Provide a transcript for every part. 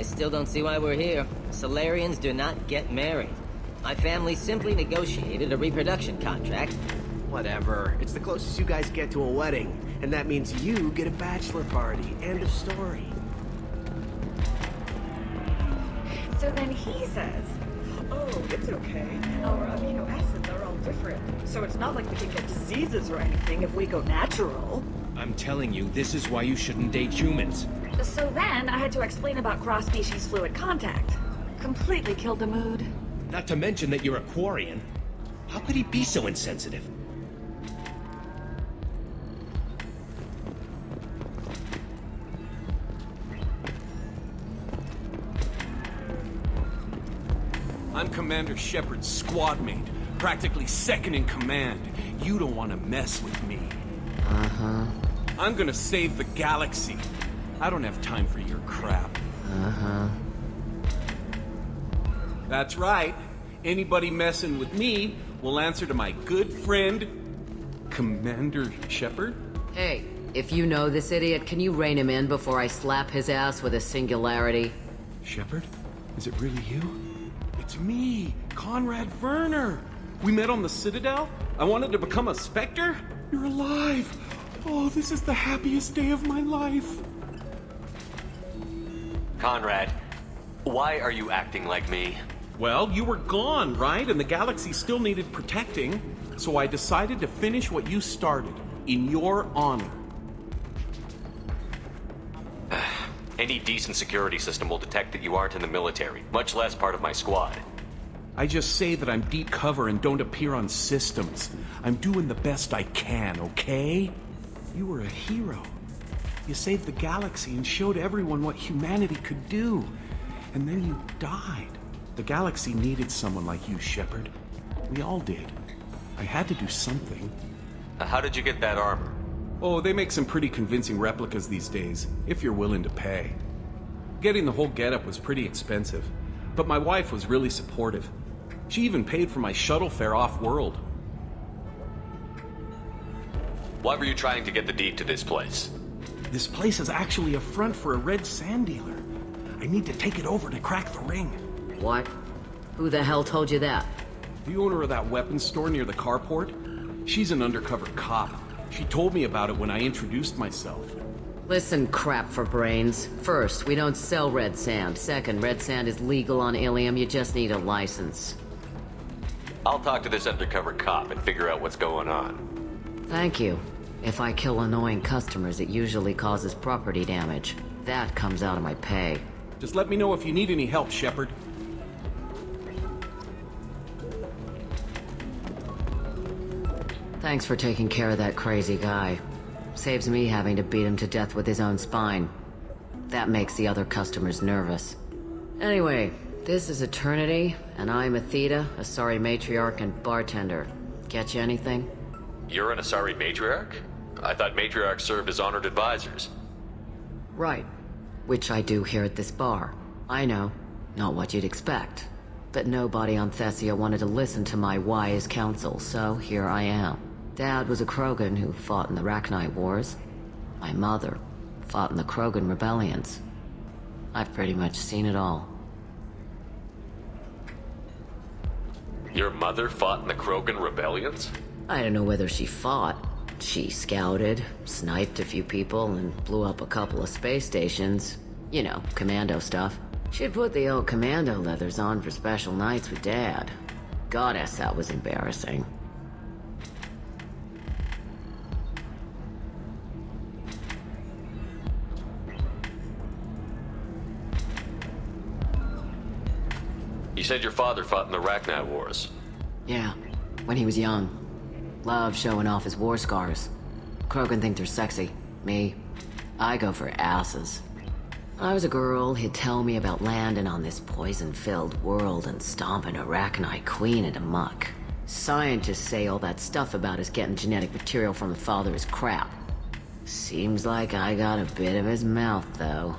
still don't see why we're here. Solarians do not get married. My family simply negotiated a reproduction contract. Whatever. It's the closest you guys get to a wedding. And that means you get a bachelor party. End of story. So then he says, oh, it's okay. Our amino acids are all different. So it's not like we can get diseases or anything if we go natural. I'm telling you, this is why you shouldn't date humans. So then I had to explain about cross-species fluid contact. Completely killed the mood. Not to mention that you're a Quarian. How could he be so insensitive? I'm Commander Shepard's squad mate, practically second in command. You don't want to mess with me. Uh-huh. I'm gonna save the galaxy. I don't have time for your crap. Uh-huh. That's right. Anybody messing with me will answer to my good friend, Commander Shepard. Hey, if you know this idiot, can you rein him in before I slap his ass with a singularity? Shepard? Is it really you? It's me, Conrad Werner. We met on the Citadel. I wanted to become a Spectre. You're alive. Oh, this is the happiest day of my life. Conrad, why are you acting like me? Well, you were gone, right? And the galaxy still needed protecting. So I decided to finish what you started, in your honor. Any decent security system will detect that you aren't in the military, much less part of my squad. I just say that I'm deep cover and don't appear on systems. I'm doing the best I can, okay? You were a hero. You saved the galaxy and showed everyone what humanity could do. And then you died. The galaxy needed someone like you, Shepard. We all did. I had to do something. How did you get that armor? Oh, they make some pretty convincing replicas these days, if you're willing to pay. Getting the whole getup was pretty expensive, but my wife was really supportive. She even paid for my shuttle fare off-world. Why were you trying to get the deed to this place? This place is actually a front for a red sand dealer. I need to take it over to crack the ring. What? Who the hell told you that? The owner of that weapons store near the carport? She's an undercover cop. She told me about it when I introduced myself. Listen, crap for brains. First, we don't sell red sand. Second, red sand is legal on Ilium, you just need a license. I'll talk to this undercover cop and figure out what's going on. Thank you. If I kill annoying customers, it usually causes property damage. That comes out of my pay. Just let me know if you need any help, Shepard. Thanks for taking care of that crazy guy. Saves me having to beat him to death with his own spine. That makes the other customers nervous. Anyway, this is Eternity, and I'm Athena, Asari matriarch and bartender. Get you anything? You're an Asari matriarch? I thought matriarchs served as honored advisors. Right. Which I do here at this bar. I know. Not what you'd expect. But nobody on Thessia wanted to listen to my wise counsel, so here I am. Dad was a Krogan who fought in the Rachni Wars. My mother fought in the Krogan rebellions. I've pretty much seen it all. Your mother fought in the Krogan rebellions? I don't know whether she fought. She scouted, sniped a few people, and blew up a couple of space stations. You know, commando stuff. She'd put the old commando leathers on for special nights with Dad. Goddess, that was embarrassing. You said your father fought in the Rachni Wars. Yeah, when he was young. Loved showing off his war scars. Krogan think they're sexy. Me, I go for asses. When I was a girl, he'd tell me about landing on this poison-filled world and stomping a Rachni queen into muck. Scientists say all that stuff about us getting genetic material from the father is crap. Seems like I got a bit of his mouth, though.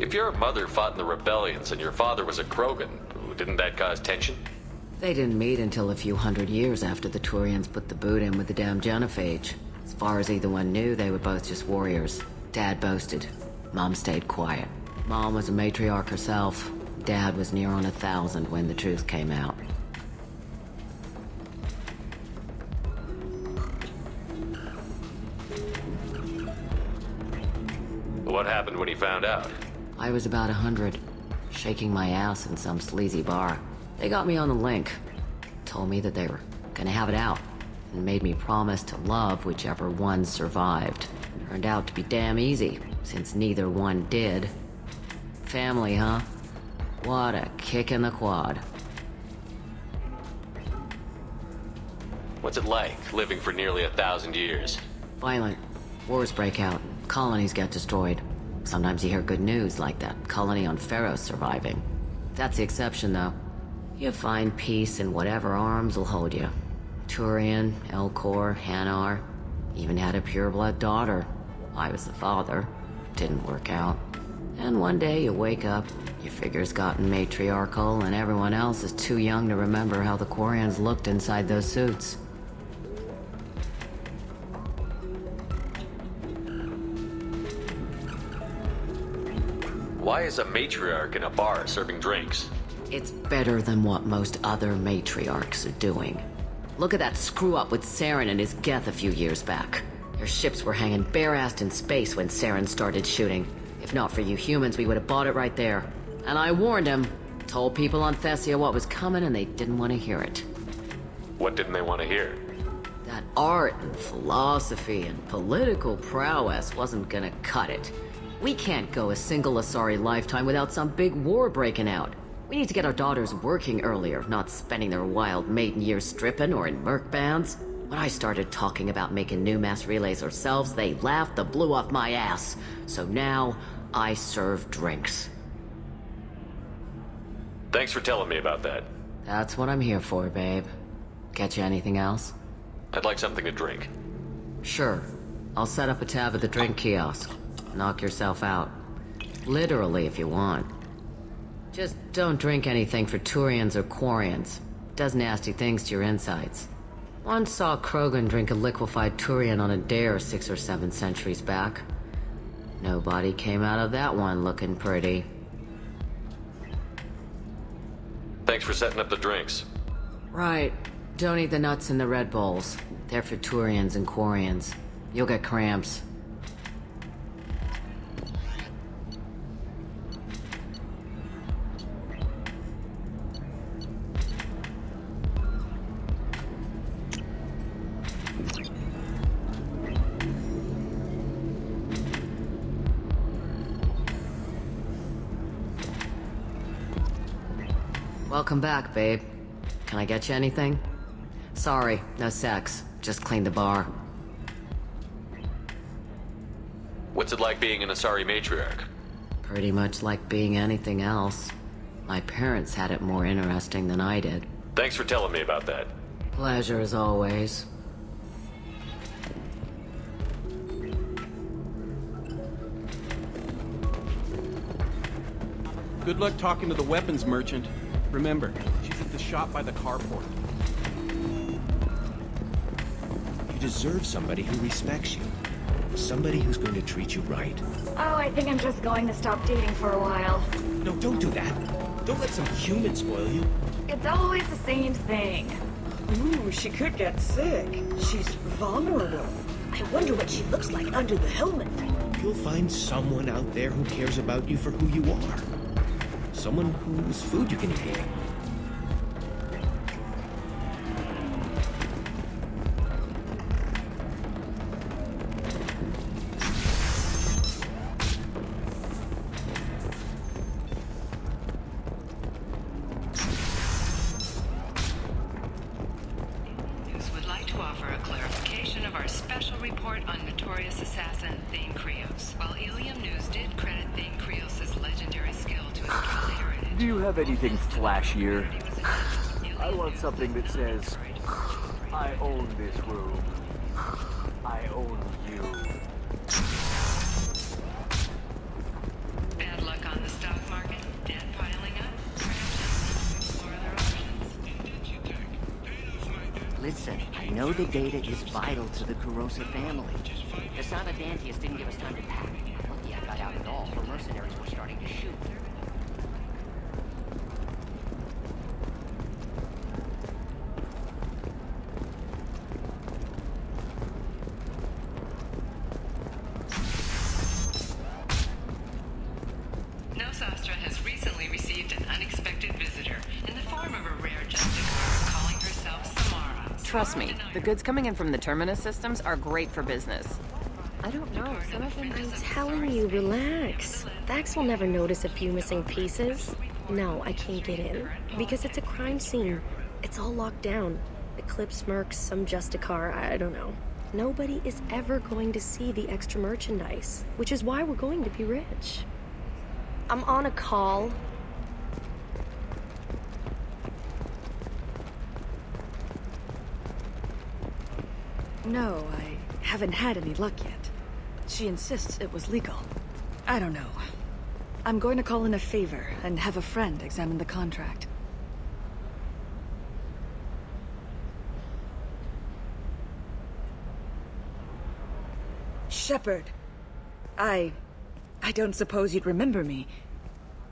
If your mother fought in the rebellions and your father was a Krogan, didn't that cause tension? They didn't meet until a few hundred years after the Turians put the boot in with the damn Genophage. As far as either one knew, they were both just warriors. Dad boasted. Mom stayed quiet. Mom was a matriarch herself. Dad was near on 1,000 when the truth came out. What happened when he found out? I was about 100, shaking my ass in some sleazy bar. They got me on the link. Told me that they were gonna have it out, and made me promise to love whichever one survived. Turned out to be damn easy, since neither one did. Family, huh? What a kick in the quad. What's it like, living for nearly 1,000 years? Violent. Wars break out. Colonies get destroyed. Sometimes you hear good news, like that colony on Pharaoh surviving. That's the exception, though. You find peace in whatever arms will hold you. Turian, Elcor, Hanar. Even had a pureblood daughter. I was the father. Didn't work out. And one day you wake up, your figure's gotten matriarchal, and everyone else is too young to remember how the Quarians looked inside those suits. Why is a matriarch in a bar serving drinks? It's better than what most other matriarchs are doing. Look at that screw-up with Saren and his Geth a few years back. Their ships were hanging bare-assed in space when Saren started shooting. If not for you humans, we would have bought it right there. And I warned him. Told people on Thessia what was coming, and they didn't want to hear it. What didn't they want to hear? That art and philosophy and political prowess wasn't gonna cut it. We can't go a single Asari lifetime without some big war breaking out. We need to get our daughters working earlier, not spending their wild maiden years stripping or in merc bands. When I started talking about making new mass relays ourselves, they laughed the blue off my ass. So now, I serve drinks. Thanks for telling me about that. That's what I'm here for, babe. Get you anything else? I'd like something to drink. Sure. I'll set up a tab at the drink kiosk. Knock yourself out. Literally, if you want. Just don't drink anything for Turians or Quarians. Does nasty things to your insides. Once saw Krogan drink a liquefied Turian on a dare 6 or 7 centuries back. Nobody came out of that one looking pretty. Thanks for setting up the drinks. Right. Don't eat the nuts in the Red Bulls. They're for Turians and Quarians. You'll get cramps. Welcome back, babe. Can I get you anything? Sorry, no sex. Just cleaned the bar. What's it like being an Asari matriarch? Pretty much like being anything else. My parents had it more interesting than I did. Thanks for telling me about that. Pleasure as always. Good luck talking to the weapons merchant. Remember, she's at the shop by the carport. You deserve somebody who respects you. Somebody who's going to treat you right. Oh, I think I'm just going to stop dating for a while. No, don't do that. Don't let some human spoil you. It's always the same thing. Ooh, she could get sick. She's vulnerable. I wonder what she looks like under the helmet. You'll find someone out there who cares about you for who you are. Someone whose food you can eat. Would like to offer a clarification of our special report on notorious assassin Thane Krios. While Ilium News did credit Thane Krios' legendary skill to his Kelly heritage, Do you have anything flashier? I want something that says, I own this room. I own you. Bad luck on the stock market, debt piling up, perhaps explore other options. know the data is vital to the Kurosa family. The Sana Dantius didn't give us time to pack. Lucky I got out at all, for mercenaries were starting to shoot. Nosastra has recently received an unexpected visitor in the form of a rare Justicar calling herself Samara. Trust me, the goods coming in from the Terminus systems are great for business. I don't know, some of them... I'm telling you, relax. Vax will never notice a few missing pieces. No, I can't get in. Because it's a crime scene. It's all locked down. Eclipse mercs, some Justicar, I don't know. Nobody is ever going to see the extra merchandise, which is why we're going to be rich. I'm on a call. No, I haven't had any luck yet. She insists it was legal. I don't know. I'm going to call in a favor and have a friend examine the contract. Shepard. I don't suppose you'd remember me.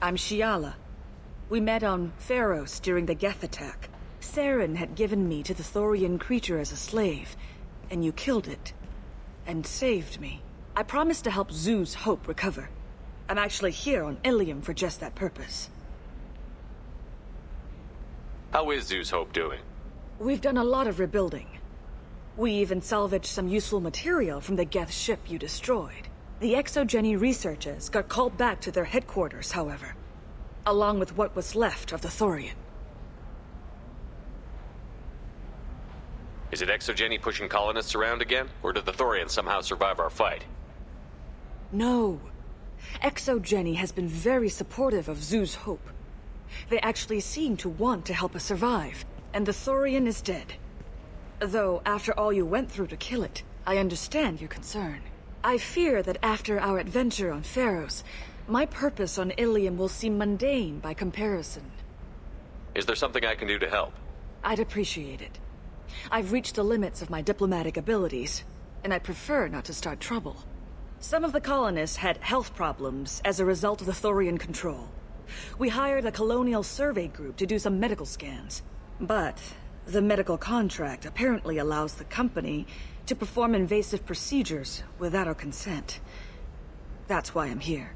I'm Shiala. We met on Pharos during the Geth attack. Saren had given me to the Thorian creature as a slave, and you killed it. And saved me. I promised to help Zeus Hope recover. I'm actually here on Ilium for just that purpose. How is Zeus Hope doing? We've done a lot of rebuilding. We even salvaged some useful material from the Geth ship you destroyed. The Exogeny researchers got called back to their headquarters, however, along with what was left of the Thorian. Is it Exogeny pushing colonists around again? Or did the Thorians somehow survive our fight? No. Exogeny has been very supportive of Zeus Hope. They actually seem to want to help us survive, and the Thorian is dead. Though, after all you went through to kill it, I understand your concern. I fear that after our adventure on Pharos, my purpose on Ilium will seem mundane by comparison. Is there something I can do to help? I'd appreciate it. I've reached the limits of my diplomatic abilities, and I prefer not to start trouble. Some of the colonists had health problems as a result of the Thorian control. We hired a colonial survey group to do some medical scans. But the medical contract apparently allows the company to perform invasive procedures without our consent. That's why I'm here.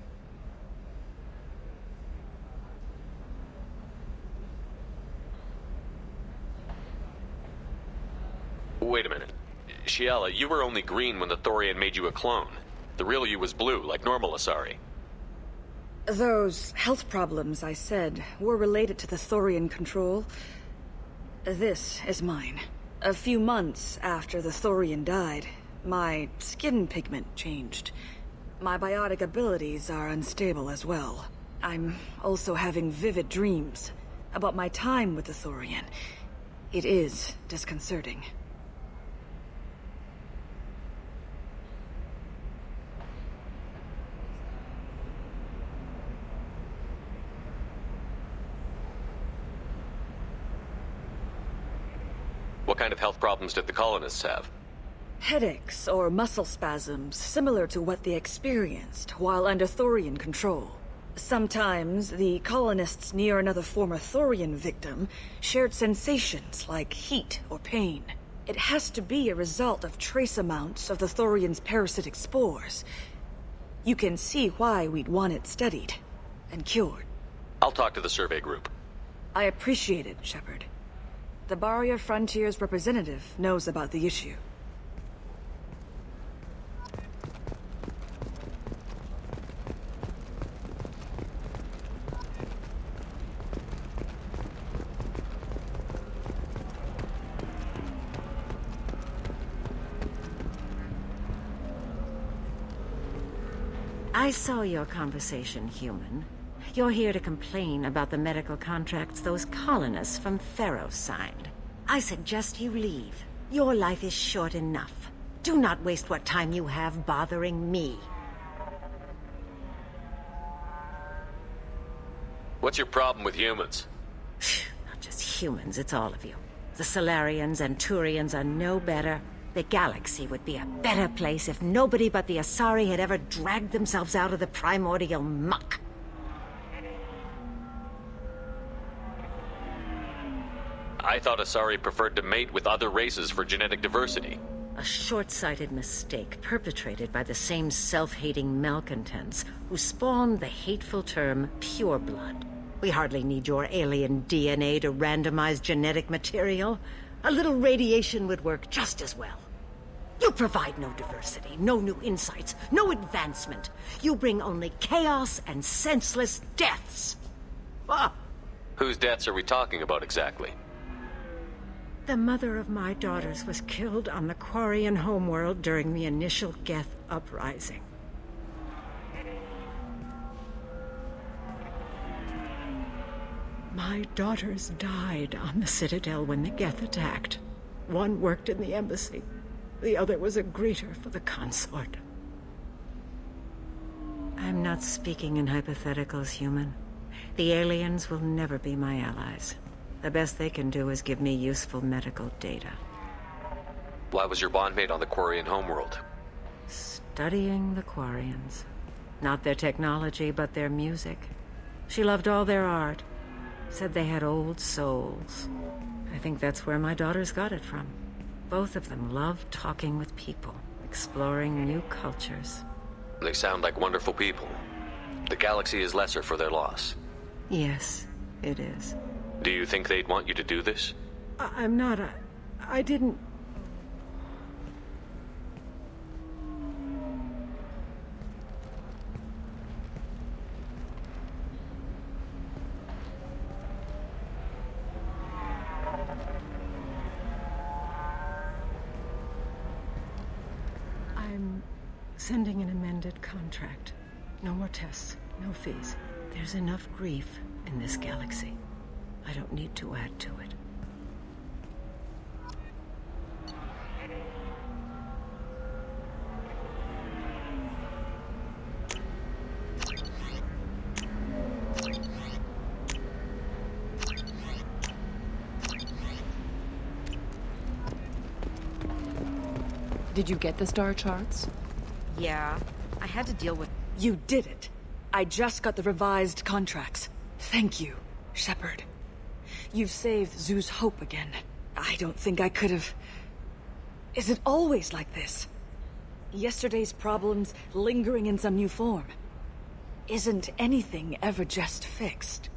Wait a minute. Shiala, you were only green when the Thorian made you a clone. The real you was blue, like normal Asari. Those health problems I said were related to the Thorian control. This is mine. A few months after the Thorian died, my skin pigment changed. My biotic abilities are unstable as well. I'm also having vivid dreams about my time with the Thorian. It is disconcerting. What kind of health problems did the colonists have? Headaches or muscle spasms similar to what they experienced while under Thorian control. Sometimes the colonists near another former Thorian victim shared sensations like heat or pain. It has to be a result of trace amounts of the Thorian's parasitic spores. You can see why we'd want it studied and cured. I'll talk to the survey group. I appreciate it, Shepard. The Barrier Frontiers representative knows about the issue. I saw your conversation, human. You're here to complain about the medical contracts those colonists from Pharos signed. I suggest you leave. Your life is short enough. Do not waste what time you have bothering me. What's your problem with humans? Not just humans, it's all of you. The Solarians and Turians are no better. The galaxy would be a better place if nobody but the Asari had ever dragged themselves out of the primordial muck. I thought Asari preferred to mate with other races for genetic diversity. A short-sighted mistake perpetrated by the same self-hating malcontents who spawned the hateful term pureblood. We hardly need your alien DNA to randomize genetic material. A little radiation would work just as well. You provide no diversity, no new insights, no advancement. You bring only chaos and senseless deaths. Ah! Whose deaths are we talking about exactly? The mother of my daughters was killed on the Quarian homeworld during the initial Geth uprising. My daughters died on the Citadel when the Geth attacked. One worked in the embassy. The other was a greeter for the consort. I'm not speaking in hypotheticals, human. The aliens will never be my allies. The best they can do is give me useful medical data. Why was your bondmate on the Quarian homeworld? Studying the Quarians. Not their technology, but their music. She loved all their art. Said they had old souls. I think that's where my daughters got it from. Both of them loved talking with people, exploring new cultures. They sound like wonderful people. The galaxy is lesser for their loss. Yes, it is. Do you think they'd want you to do this? I'm not. I didn't. I'm sending an amended contract. No more tests, no fees. There's enough grief in this galaxy. I don't need to add to it. Did you get the star charts? Yeah, I had to deal with... You did it. I just got the revised contracts. Thank you, Shepard. You've saved Zoo's hope again. I don't think I could have... Is it always like this? Yesterday's problems lingering in some new form. Isn't anything ever just fixed?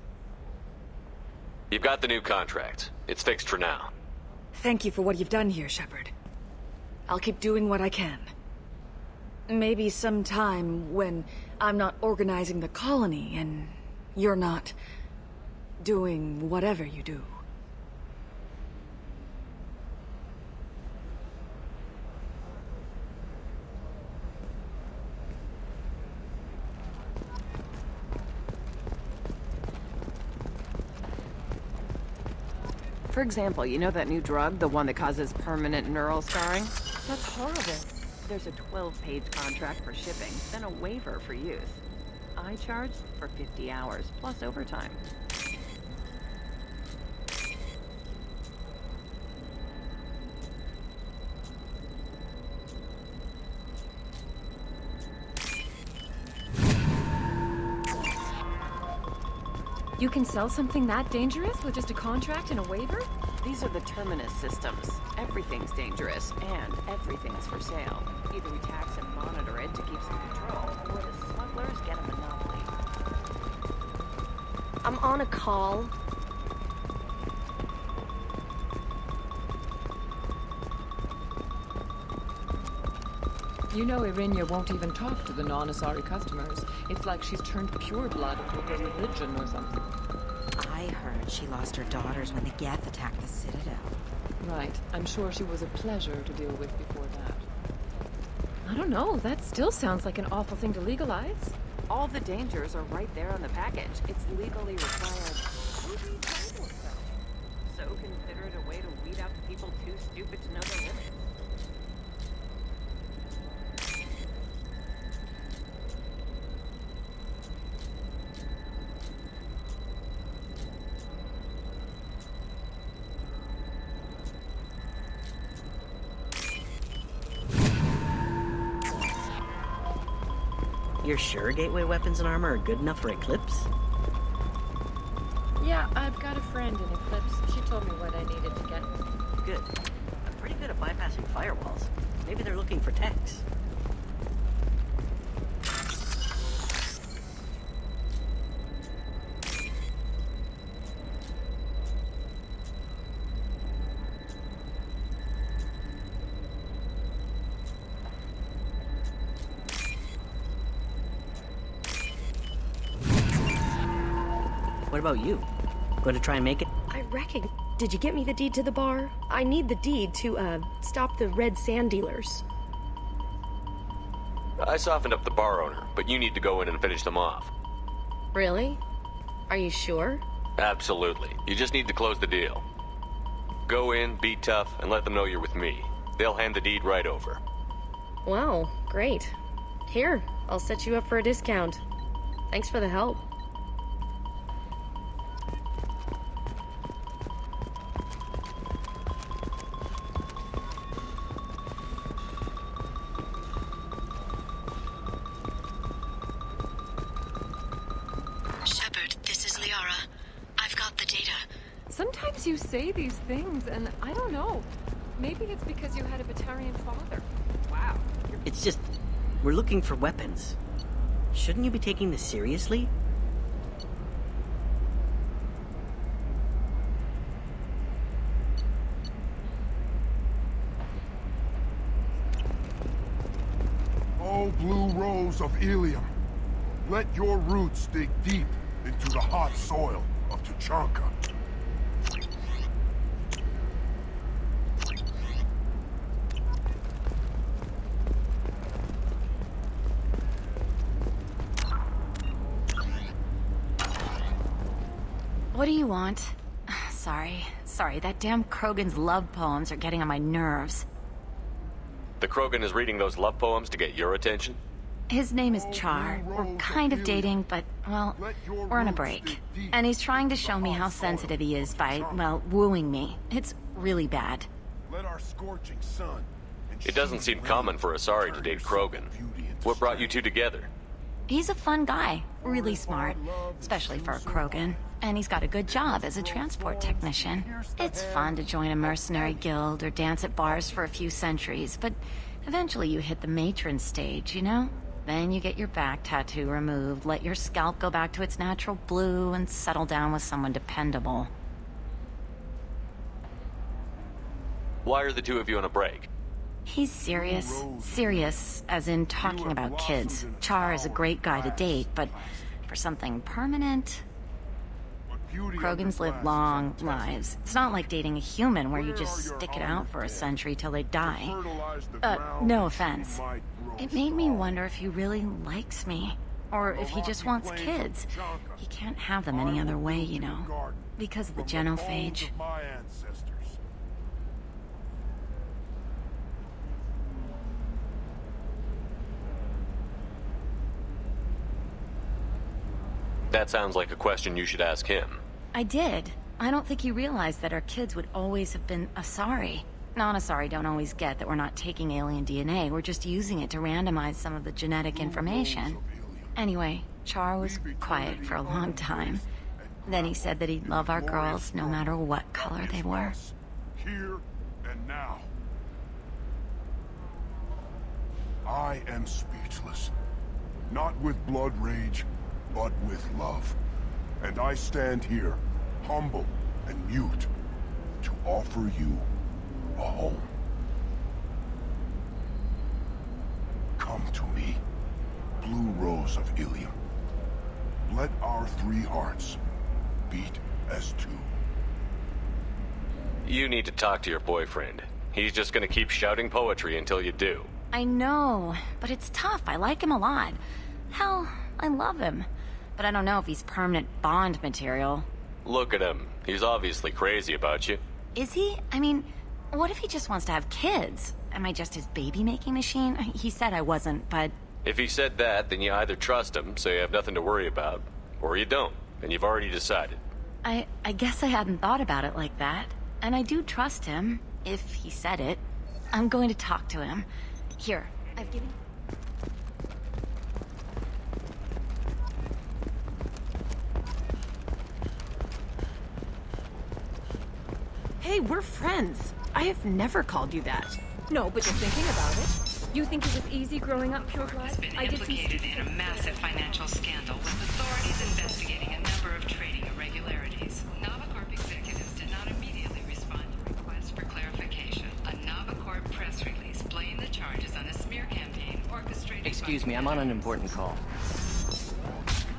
You've got the new contract. It's fixed for now. Thank you for what you've done here, Shepard. I'll keep doing what I can. Maybe sometime when I'm not organizing the colony and you're not doing whatever you do. For example, you know that new drug, the one that causes permanent neural scarring? That's horrible. There's a 12-page contract for shipping, then a waiver for use. I charge for 50 hours, plus overtime. You can sell something that dangerous with just a contract and a waiver? These are the Terminus systems. Everything's dangerous, and everything's for sale. Either we tax and monitor it to keep some control, or the smugglers get a monopoly. I'm on a call. You know Irinia won't even talk to the non-Asari customers. It's like she's turned pureblood into her religion or something. I heard she lost her daughters when the Geth attacked the Citadel. Right. I'm sure she was a pleasure to deal with before that. I don't know. That still sounds like an awful thing to legalize. All the dangers are right there on the package. It's legally required. So consider it a way to weed out the people too stupid to know their limits. You're sure gateway weapons and armor are good enough for Eclipse? Yeah, I've got a friend in Eclipse. She told me what I needed to get. Good. I'm pretty good at bypassing firewalls. Maybe they're looking for techs. What about you? Going to try and make it? I reckon. Did you get me the deed to the bar? I need the deed to, stop the red sand dealers. I softened up the bar owner, but you need to go in and finish them off. Really? Are you sure? Absolutely. You just need to close the deal. Go in, be tough, and let them know you're with me. They'll hand the deed right over. Wow, great. Here, I'll set you up for a discount. Thanks for the help. Shepard, this is Liara. I've got the data. Sometimes you say these things, and I don't know. Maybe it's because you had a Batarian father. Wow. It's just, we're looking for weapons. Shouldn't you be taking this seriously? Oh, blue rose of Ilium, let your roots dig deep into the hot soil of Tuchanka. What do you want? Sorry, that damn Krogan's love poems are getting on my nerves. The Krogan is reading those love poems to get your attention? His name is Char. We're kind of dating, but, well, we're on a break. And he's trying to show me how sensitive he is by, well, wooing me. It's really bad. Let our scorching sun. It doesn't seem common for Asari to date Krogan. What brought you two together? He's a fun guy, really smart, especially for a Krogan. And he's got a good job as a transport technician. It's fun to join a mercenary guild or dance at bars for a few centuries, but eventually you hit the matron stage, you know? Then you get your back tattoo removed, let your scalp go back to its natural blue, and settle down with someone dependable. Why are the two of you on a break? He's serious. Serious, as in talking about kids. Char is a great guy to date, but for something permanent... Krogans live long lives. It's not like dating a human where you just stick it out for a century till they die. No offense. It made me wonder if he really likes me. Or if he just wants kids. He can't have them any other way, you know. Because of the genophage. That sounds like a question you should ask him. I did. I don't think he realized that our kids would always have been Asari. Non-Asari don't always get that we're not taking alien DNA, we're just using it to randomize some of the genetic information. Anyway, Char was quiet for a long time. Then he said that he'd love our girls no matter what color they were. Here and now. I am speechless. Not with blood rage, but with love. And I stand here, humble and mute, to offer you a home. Come to me, blue rose of Ilium. Let our three hearts beat as two. You need to talk to your boyfriend. He's just gonna keep shouting poetry until you do. I know, but it's tough. I like him a lot. Hell, I love him. But I don't know if he's permanent Bond material. Look at him. He's obviously crazy about you. Is he? I mean, what if he just wants to have kids? Am I just his baby-making machine? He said I wasn't, but... If he said that, then you either trust him, so you have nothing to worry about, or you don't, and you've already decided. I guess I hadn't thought about it like that. And I do trust him, if he said it. I'm going to talk to him. Here, I've given... Hey, we're friends. I have never called you that. No, but you're thinking about it. You think it was easy growing up pure blood? Has been implicated in a massive financial scandal with authorities investigating a number of trading irregularities. Novacorp executives did not immediately respond to requests for clarification. A Novacorp press release blamed the charges on a smear campaign orchestrated. Excuse me, I'm on an important call.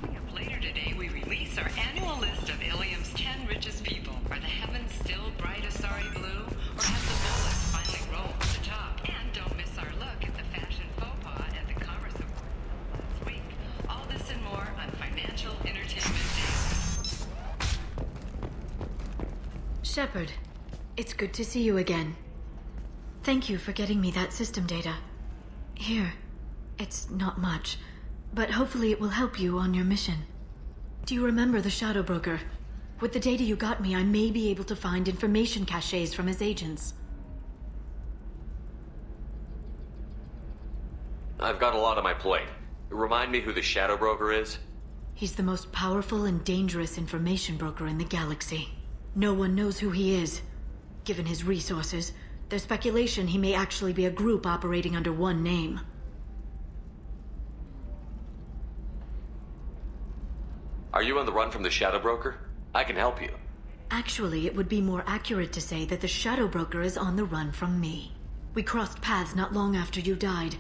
Coming up later today, we release our annual list of Ilium's 10 richest people. Are the heavens still bright Asari blue, or has the bolus finally rolled to the top? And don't miss our look at the fashion faux pas at the Commerce Award last week. All this and more on Financial Entertainment Daily. Shepard, it's good to see you again. Thank you for getting me that system data. Here, it's not much, but hopefully it will help you on your mission. Do you remember the Shadow Broker? With the data you got me, I may be able to find information caches from his agents. I've got a lot on my plate. Remind me who the Shadow Broker is? He's the most powerful and dangerous information broker in the galaxy. No one knows who he is. Given his resources, there's speculation he may actually be a group operating under one name. Are you on the run from the Shadow Broker? I can help you. Actually, it would be more accurate to say that the Shadow Broker is on the run from me. We crossed paths not long after you died.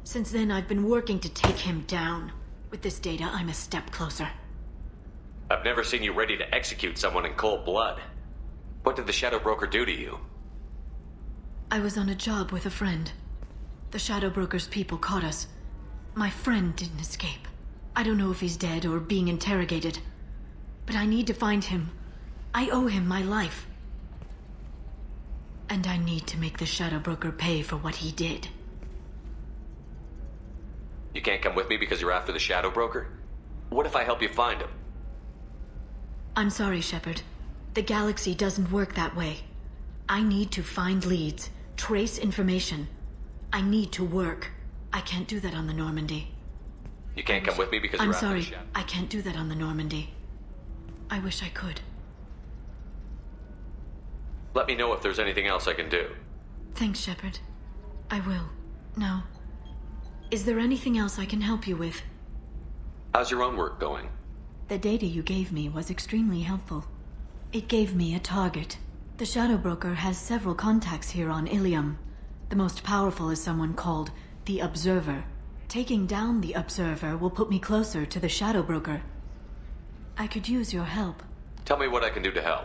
Since then, I've been working to take him down. With this data, I'm a step closer. I've never seen you ready to execute someone in cold blood. What did the Shadow Broker do to you? I was on a job with a friend. The Shadow Broker's people caught us. My friend didn't escape. I don't know if he's dead or being interrogated. But I need to find him. I owe him my life. And I need to make the Shadow Broker pay for what he did. You can't come with me because you're after the Shadow Broker? What if I help you find him? I'm sorry, Shepard. The galaxy doesn't work that way. I need to find leads, trace information. I need to work. I can't do that on the Normandy. You can't come with me because you're after the Shadow? I can't do that on the Normandy. I wish I could. Let me know if there's anything else I can do. Thanks, Shepard. I will. Now, is there anything else I can help you with? How's your own work going? The data you gave me was extremely helpful. It gave me a target. The Shadow Broker has several contacts here on Ilium. The most powerful is someone called the Observer. Taking down the Observer will put me closer to the Shadow Broker. I could use your help. Tell me what I can do to help.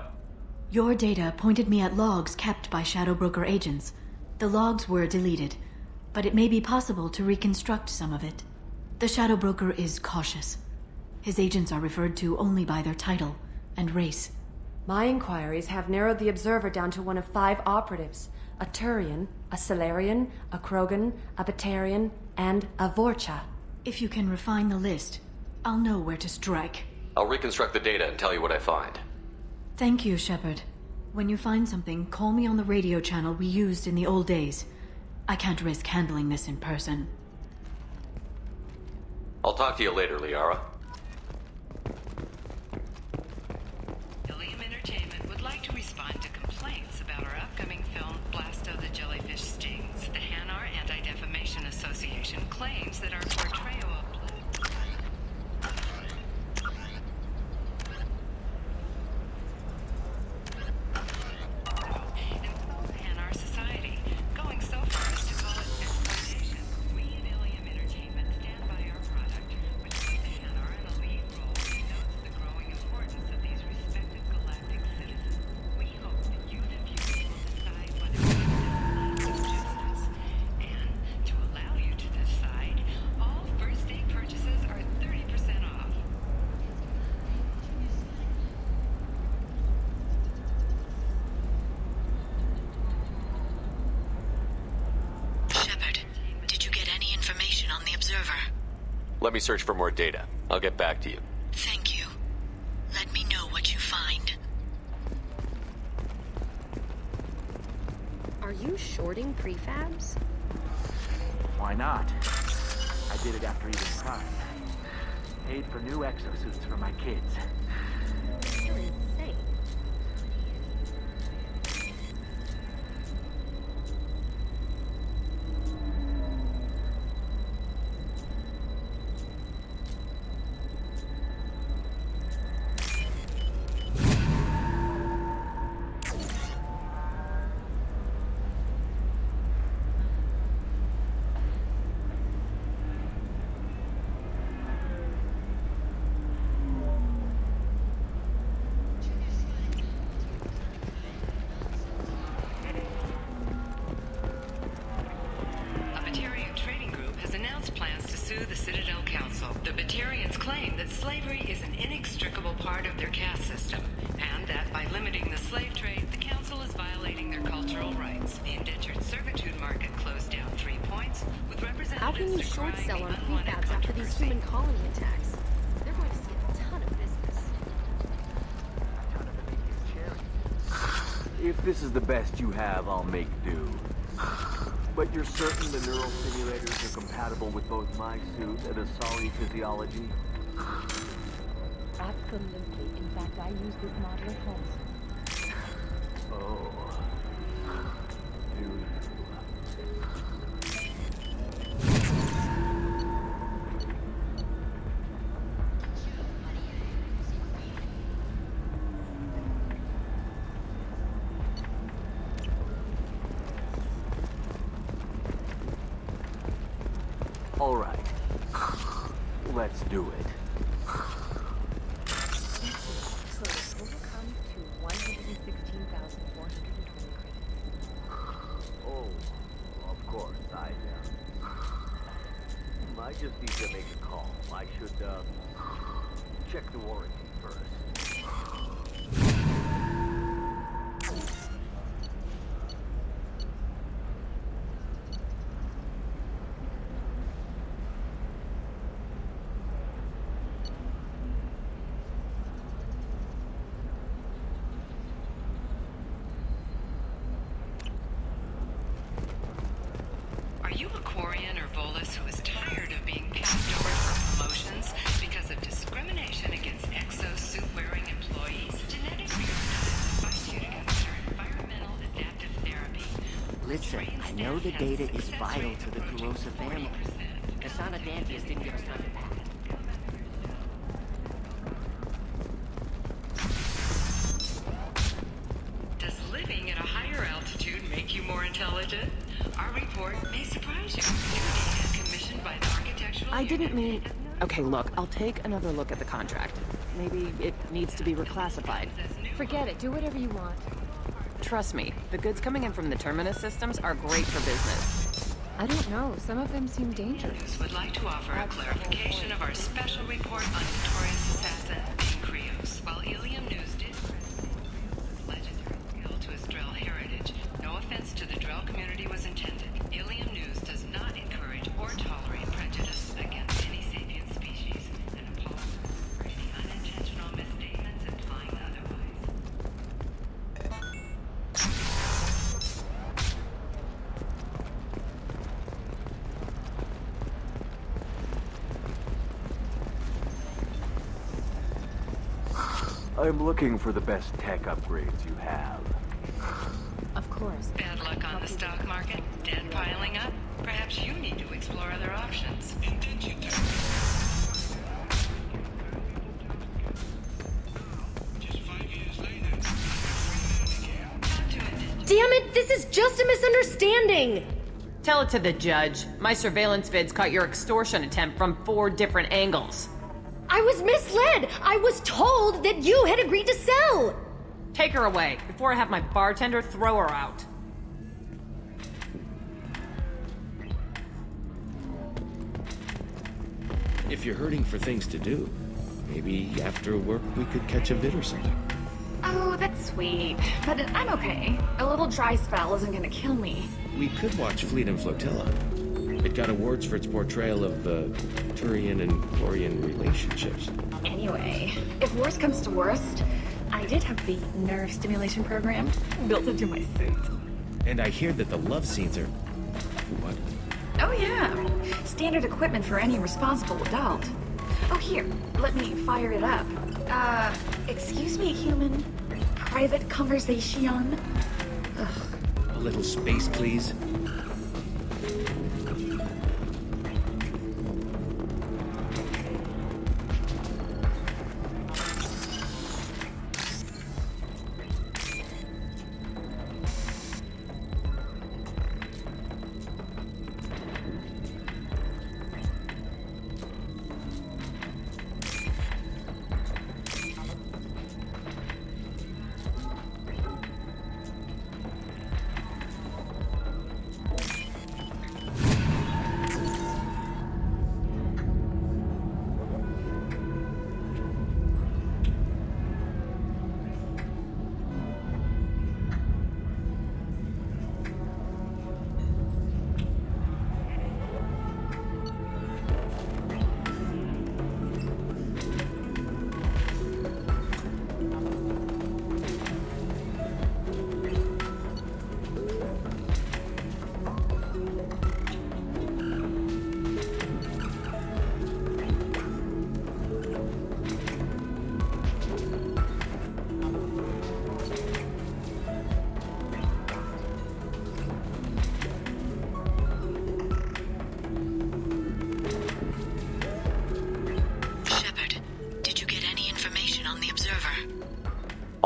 Your data pointed me at logs kept by Shadow Broker agents. The logs were deleted, but it may be possible to reconstruct some of it. The Shadow Broker is cautious. His agents are referred to only by their title and race. My inquiries have narrowed the Observer down to one of 5 operatives. A Turian, a Salarian, a Krogan, a Batarian, and a Vorcha. If you can refine the list, I'll know where to strike. I'll reconstruct the data and tell you what I find. Thank you, Shepard. When you find something, call me on the radio channel we used in the old days. I can't risk handling this in person. I'll talk to you later, Liara. Ilium Entertainment would like to respond to complaints about our upcoming film, Blasto the Jellyfish Stings. The Hanar Anti-Defamation Association claims that our portrayal of Hanar society, going so far as to call it exploitation. We at Ilium Entertainment stand by our product, which puts the Hanar in a lead role and notes the growing importance of these respected galactic citizens. We hope that you, the viewers, will decide whether to accept justice. And to allow you to decide, all first day purchases are 30% off. Shepard, did you get any information on the Observer? Let me search for more data. I'll get back to you. Thank you. Let me know what you find. Are you shorting prefabs? Why not? I did it after Eden Prime. Paid for new exosuits for my kids. You're insane. sue the Citadel Council. The Batarians claim that slavery is an inextricable part of their caste system, and that by limiting the slave trade, the Council is violating their cultural rights. The indentured servitude market closed down 3 points, with representatives How can you short sell on prefabs after these human colony attacks? They're going to skip a ton of business. If this is the best you have, I'll make do. But you're certain the neural simulators are compatible with both my suit and Asari physiology? Absolutely. In fact, I use this model at home. Oh. Do you? All right. Let's do it. So the total comes to 116,420 credits. Oh, of course, I just need to make a call. I should, check the warranty first. Are you a Quarian or Volus who is tired of being passed over for promotions because of discrimination against exosuit-wearing employees? Genetic Bureau invites you to consider environmental adaptive therapy. Listen, I know the data is vital to the Kurosa family. Asana Dantius didn't give us time to pack. Does living at a higher altitude make you more intelligent? Our report may surprise you. New data commissioned by the Architectural I didn't mean... Okay, look, I'll take another look at the contract. Maybe it needs to be reclassified. Forget it. Do whatever you want. Trust me, the goods coming in from the Terminus systems are great for business. I don't know. Some of them seem dangerous. Would like to offer a clarification of our special report on notorious assassin Ben Krios. While Ilium News did legendary skill to his Drell heritage, no offense to the Drell community was intended. Ilium News does not encourage or tolerate prejudice against any sapient species, and apologizes for any unintentional misstatements implying otherwise. I'm looking for the best tech upgrades you have. Of course. Bad luck on the stock market? Debt piling up? Perhaps you need to explore other options. Damn it, this is just a misunderstanding! Tell it to the judge. My surveillance vids caught your extortion attempt from 4 different angles. I was misled! I was told that you had agreed to sell! Take her away, before I have my bartender throw her out. If you're hurting for things to do, maybe after work we could catch a vid or something. Oh, that's sweet. But I'm okay. A little dry spell isn't gonna kill me. We could watch Fleet and Flotilla. It got awards for its portrayal of Turian and Quarian relationships. Anyway, if worst comes to worst, I did have the nerve stimulation program built into my suit. And I hear that the love scenes are... What? Oh yeah, standard equipment for any responsible adult. Oh here, let me fire it up. Excuse me, human. Private conversation. Ugh. A little space, please.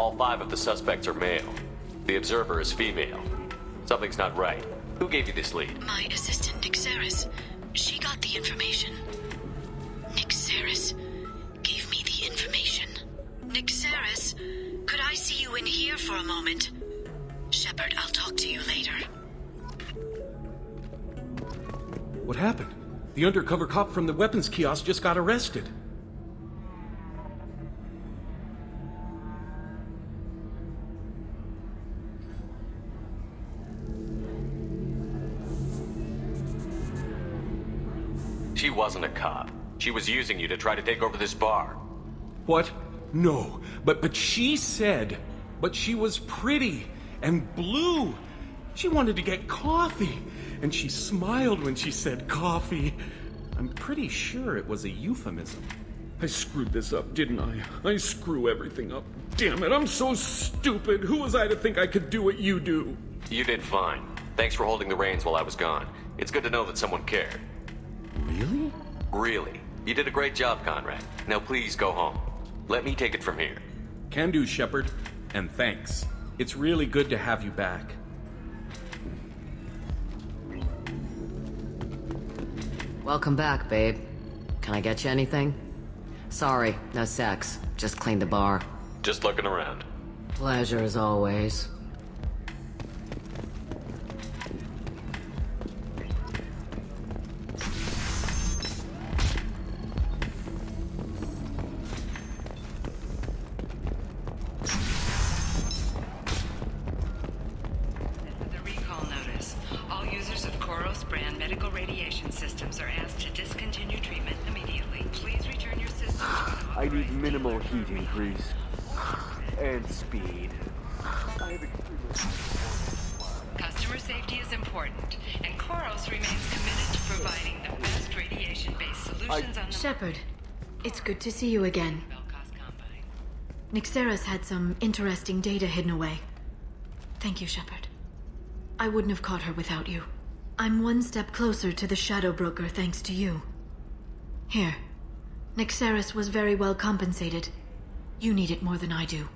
All 5 of the suspects are male. The observer is female. Something's not right. Who gave you this lead? My assistant, Nixeris. She got the information. Nixeris gave me the information. Nixeris, could I see you in here for a moment? Shepard, I'll talk to you later. What happened? The undercover cop from the weapons kiosk just got arrested. She wasn't a cop. She was using you to try to take over this bar. What? No. But she said... But she was pretty and blue. She wanted to get coffee. And she smiled when she said coffee. I'm pretty sure it was a euphemism. I screwed this up, didn't I? I screw everything up. Damn it, I'm so stupid. Who was I to think I could do what you do? You did fine. Thanks for holding the reins while I was gone. It's good to know that someone cared. Really? Really. You did a great job, Conrad. Now please go home. Let me take it from here. Can do, Shepard. And thanks. It's really good to have you back. Welcome back, babe. Can I get you anything? Sorry, no sex. Just cleaned the bar. Just looking around. Pleasure as always. I need minimal heat increase. And speed. I have Customer safety is important, and Koros remains committed to providing the best radiation-based solutions on the... Shepard, it's good to see you again. Nixeris had some interesting data hidden away. Thank you, Shepard. I wouldn't have caught her without you. I'm one step closer to the Shadow Broker thanks to you. Here. Nixeris was very well compensated. You need it more than I do.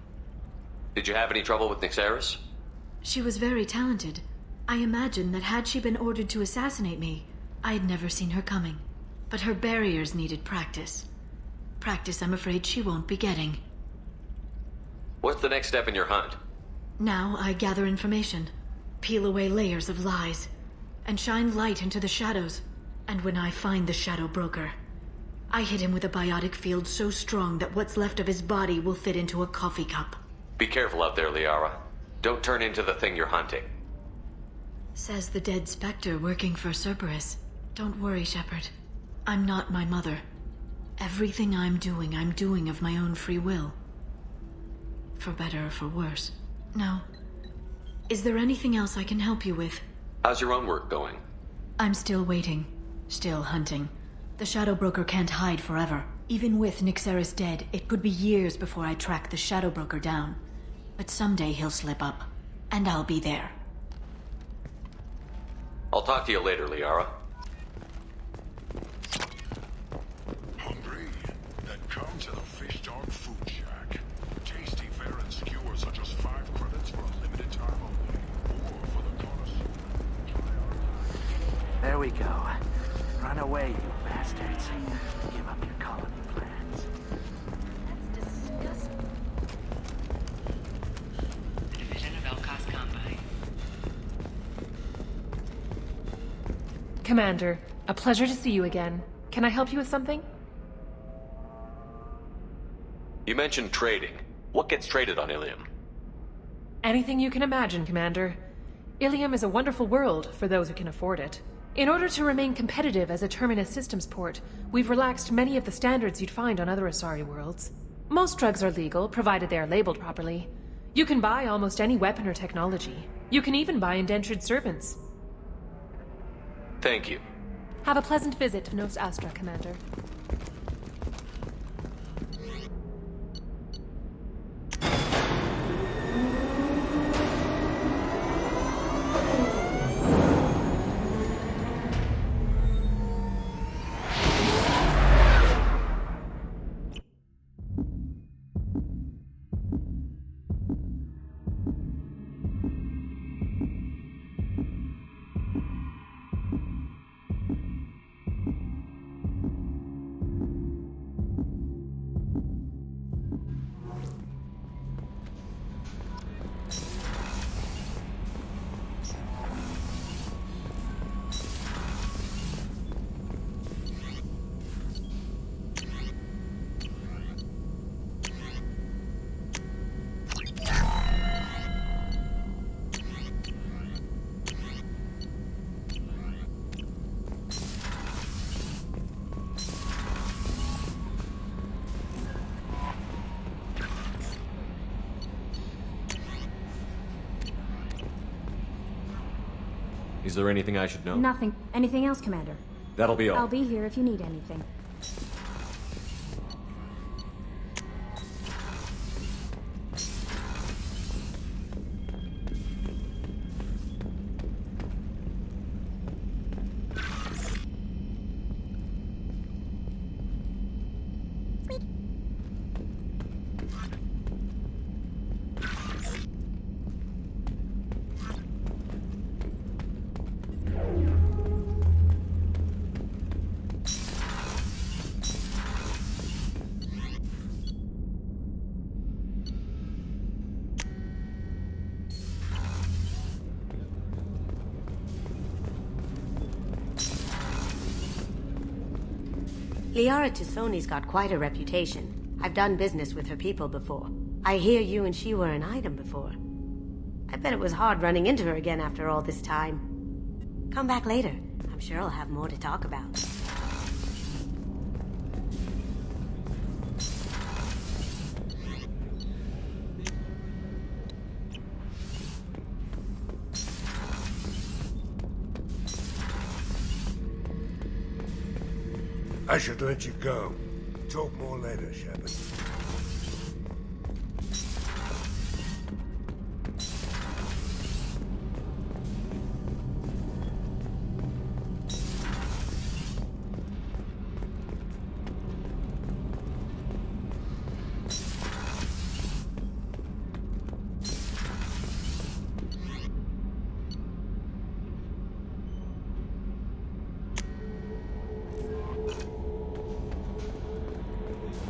Did you have any trouble with Nixeris? She was very talented. I imagine that had she been ordered to assassinate me, I had never seen her coming. But her barriers needed practice. Practice I'm afraid she won't be getting. What's the next step in your hunt? Now I gather information, peel away layers of lies, and shine light into the shadows. And when I find the Shadow Broker, I hit him with a biotic field so strong that what's left of his body will fit into a coffee cup. Be careful out there, Liara. Don't turn into the thing you're hunting. Says the dead Spectre working for Cerberus. Don't worry, Shepard. I'm not my mother. Everything I'm doing of my own free will. For better or for worse. Now, is there anything else I can help you with? How's your own work going? I'm still waiting. Still hunting. The Shadow Broker can't hide forever. Even with Nixeris dead, it could be years before I track the Shadow Broker down. But someday he'll slip up, and I'll be there. I'll talk to you later, Liara. Hungry? Then come to the Fish Dog Food Shack. Tasty fare and skewers are just 5 credits for a limited time only. Or for the connoisseur. There we go. Run away, you bastards. Give up your colony plans. That's disgusting. The division of Elkos Combine. Commander, a pleasure to see you again. Can I help you with something? You mentioned trading. What gets traded on Ilium? Anything you can imagine, Commander. Ilium is a wonderful world for those who can afford it. In order to remain competitive as a Terminus systems port, we've relaxed many of the standards you'd find on other Asari worlds. Most drugs are legal, provided they are labeled properly. You can buy almost any weapon or technology. You can even buy indentured servants. Thank you. Have a pleasant visit to Nos Astra, Commander. Is there anything I should know? Nothing. Anything else, Commander? That'll be all. I'll be here if you need anything. Liara T'Soni's got quite a reputation. I've done business with her people before. I hear you and she were an item before. I bet it was hard running into her again after all this time. Come back later. I'm sure I'll have more to talk about. I should let you go. Talk more later, Shepard.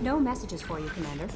No messages for you, Commander.